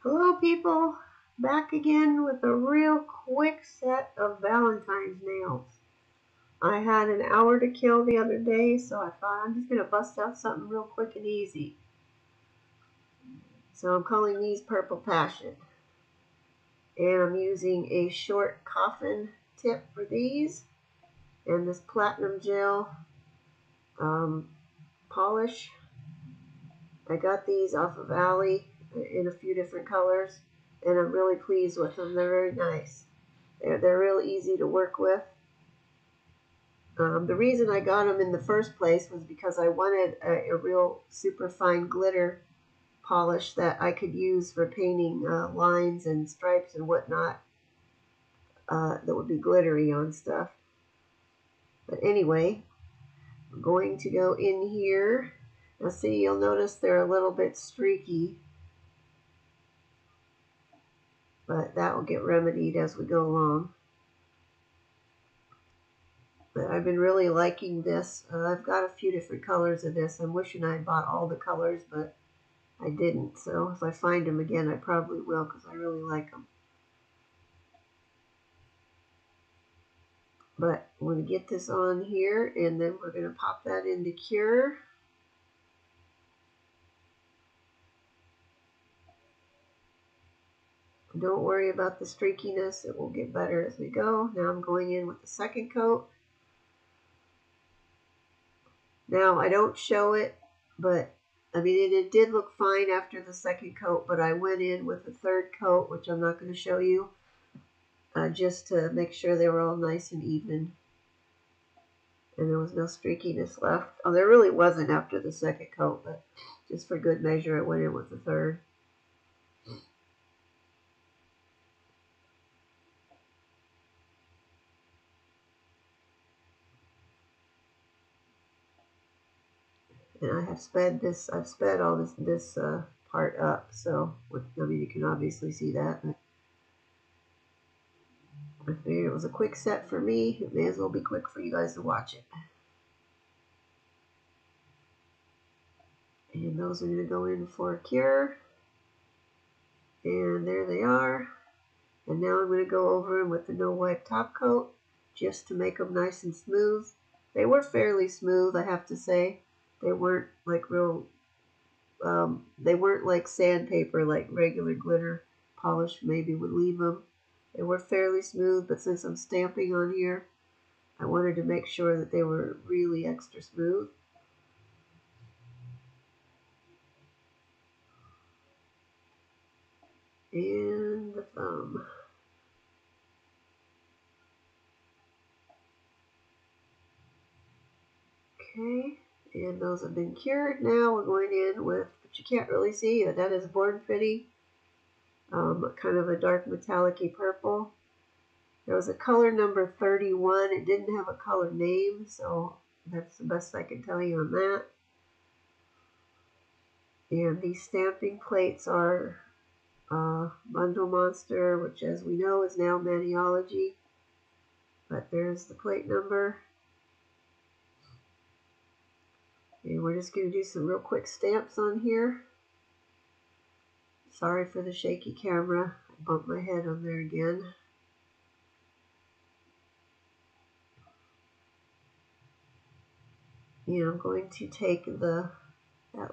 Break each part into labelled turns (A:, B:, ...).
A: Hello people, back again with a real quick set of Valentine's nails. I had an hour to kill the other day, so I thought I'm just going to bust out something real quick and easy. So I'm calling these Purple Passion. And I'm using a short coffin tip for these, and this platinum gel polish. I got these off of Ally in a few different colors, and I'm really pleased with them. They're very nice. They're real easy to work with. The reason I got them in the first place was because I wanted a real super fine glitter polish that I could use for painting lines and stripes and whatnot that would be glittery on stuff. But anyway, I'm going to go in here. Now see, you'll notice they're a little bit streaky, but that will get remedied as we go along. But I've been really liking this. I've got a few different colors of this. I'm wishing I had bought all the colors, but I didn't. So if I find them again, I probably will, because I really like them. But I'm going to get this on here, and then we're going to pop that into cure. Don't worry about the streakiness. It will get better as we go. Now I'm going in with the second coat. Now I don't show it, but I mean it did look fine after the second coat, but I went in with the third coat, which I'm not going to show you, just to make sure they were all nice and even. And there was no streakiness left. Oh, there really wasn't after the second coat, but just for good measure, I went in with the third. And I have sped this. I've sped all this part up, so I mean you can obviously see that. But I figured it was a quick set for me. It may as well be quick for you guys to watch it. And those are going to go in for a cure. And there they are. And now I'm going to go over them with the no wipe top coat, just to make them nice and smooth. They were fairly smooth, I have to say. They weren't like real, they weren't like sandpaper, like regular glitter polish maybe would leave them. They were fairly smooth, but since I'm stamping on here, I wanted to make sure that they were really extra smooth. And the thumb. Okay, and those have been cured. Now we're going in with, but you can't really see it, that is Born Fitty, kind of a dark metallic-y purple. There was a color number 31. It didn't have a color name, so that's the best I can tell you on that. And these stamping plates are Bundle Monster, which as we know is now Maniology. But there's the plate number. And we're just going to do some real quick stamps on here. Sorry for the shaky camera. I bumped my head on there again. And I'm going to take that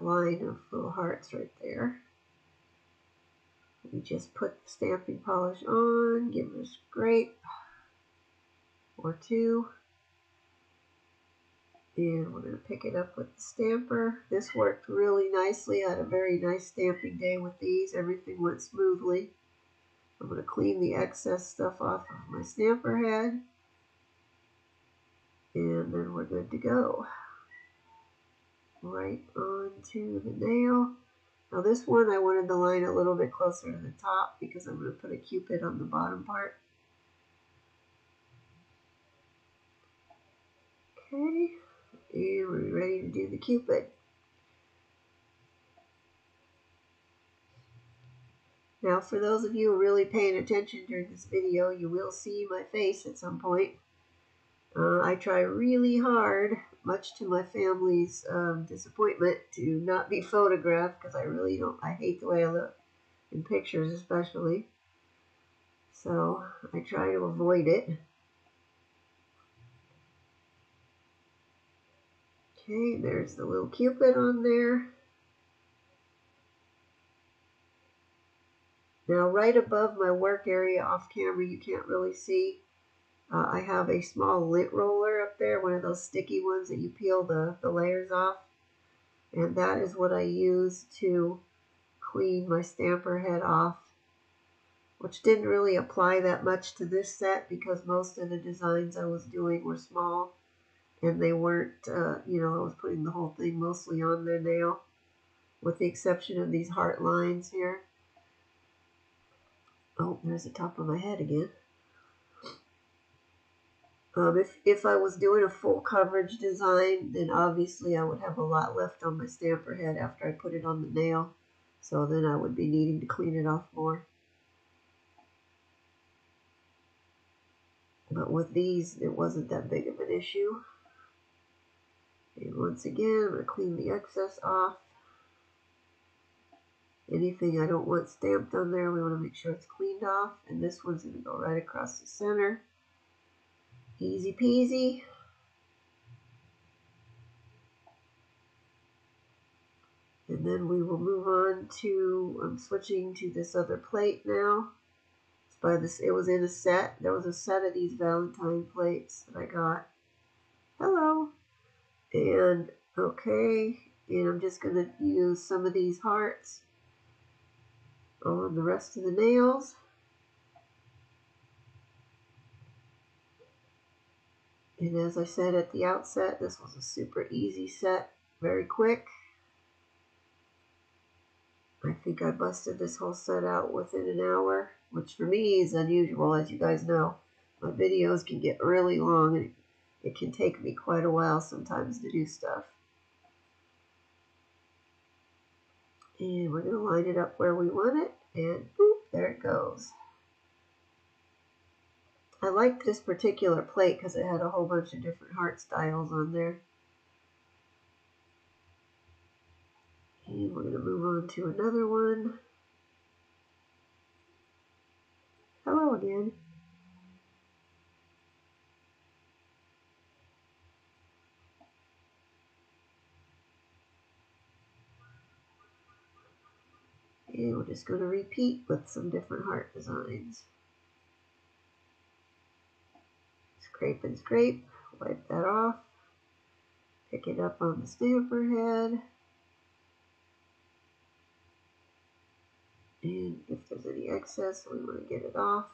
A: line of little hearts right there. We just put the stamping polish on, give it a scrape or two, and we're going to pick it up with the stamper. This worked really nicely. I had a very nice stamping day with these. Everything went smoothly. I'm going to clean the excess stuff off of my stamper head, and then we're good to go. Right onto the nail. Now this one I wanted the line a little bit closer to the top because I'm going to put a Cupid on the bottom part. Okay, and we're ready to do the Cupid. Now for those of you who are really paying attention during this video, you will see my face at some point. I try really hard, much to my family's disappointment, to not be photographed because I really don't, I hate the way I look. in pictures especially. So I try to avoid it. Okay, there's the little Cupid on there. Now right above my work area off camera, you can't really see, I have a small lint roller up there, one of those sticky ones that you peel the layers off. And that is what I use to clean my stamper head off, which didn't really apply that much to this set because most of the designs I was doing were small and they weren't, you know, I was putting the whole thing mostly on the nail with the exception of these heart lines here. Oh, there's the top of my head again. If I was doing a full coverage design, then obviously I would have a lot left on my stamper head after I put it on the nail. So then I would be needing to clean it off more. But with these, it wasn't that big of an issue. And once again, I'm going to clean the excess off. Anything I don't want stamped on there, we want to make sure it's cleaned off. And this one's going to go right across the center. Easy peasy. And then we will move on to, I'm switching to this other plate now. It's by this, it was in a set. There was a set of these Valentine plates that I got. Hello. And okay, and I'm just going to use some of these hearts on the rest of the nails. And as I said at the outset, this was a super easy set, very quick. I think I busted this whole set out within an hour, which for me is unusual, as you guys know. My videos can get really long and it can take me quite a while sometimes to do stuff. And we're going to line it up where we want it, and boop, there it goes. I liked this particular plate because it had a whole bunch of different heart styles on there. And we're going to move on to another one. Hello again. And we're just going to repeat with some different heart designs. Scrape and scrape, wipe that off, pick it up on the stamper head, and if there's any excess, we want to get it off.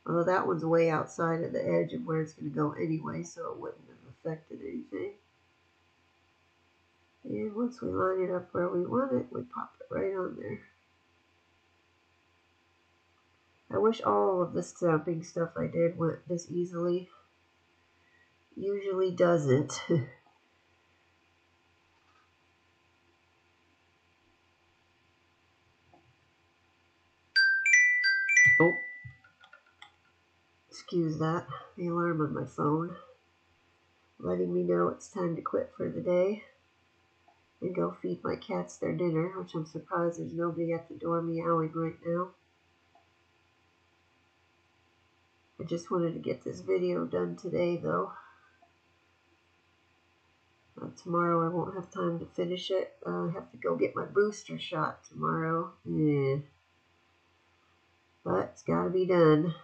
A: Although that one's way outside of the edge of where it's going to go anyway, so it wouldn't have affected anything. And once we line it up where we want it, we pop it right on there. I wish all of the stamping stuff I did went this easily. Usually doesn't. Oh, excuse that. The alarm on my phone letting me know it's time to quit for the day and go feed my cats their dinner, which I'm surprised there's nobody at the door meowing right now. I just wanted to get this video done today though. Tomorrow I won't have time to finish it. I have to go get my booster shot tomorrow. But it's got to be done.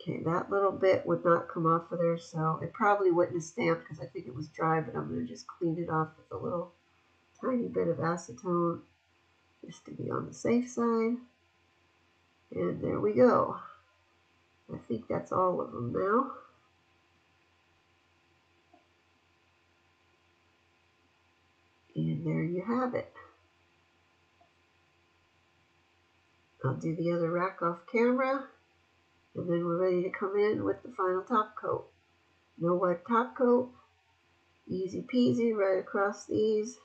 A: Okay, that little bit would not come off of there, so it probably wouldn't have stamped because I think it was dry, but I'm going to just clean it off with a little tiny bit of acetone just to be on the safe side. And there we go. I think that's all of them now. And there you have it. I'll do the other rack off camera, and then we're ready to come in with the final top coat. No wipe top coat, easy peasy right across these.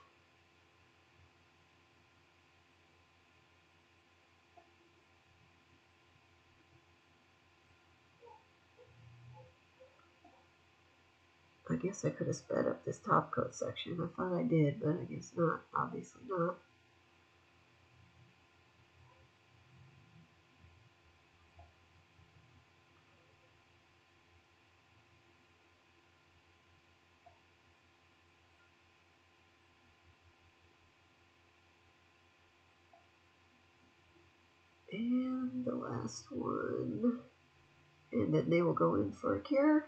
A: I guess I could have sped up this top coat section. I thought I did, but I guess not. Obviously not. And the last one. And then they will go in for a cure.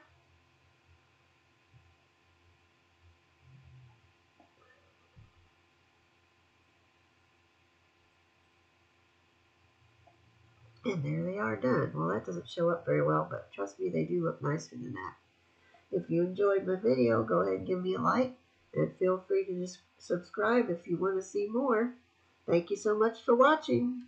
A: And there they are done. Well, that doesn't show up very well, but trust me, they do look nicer than that. If you enjoyed my video, go ahead and give me a like. And feel free to just subscribe if you want to see more. Thank you so much for watching.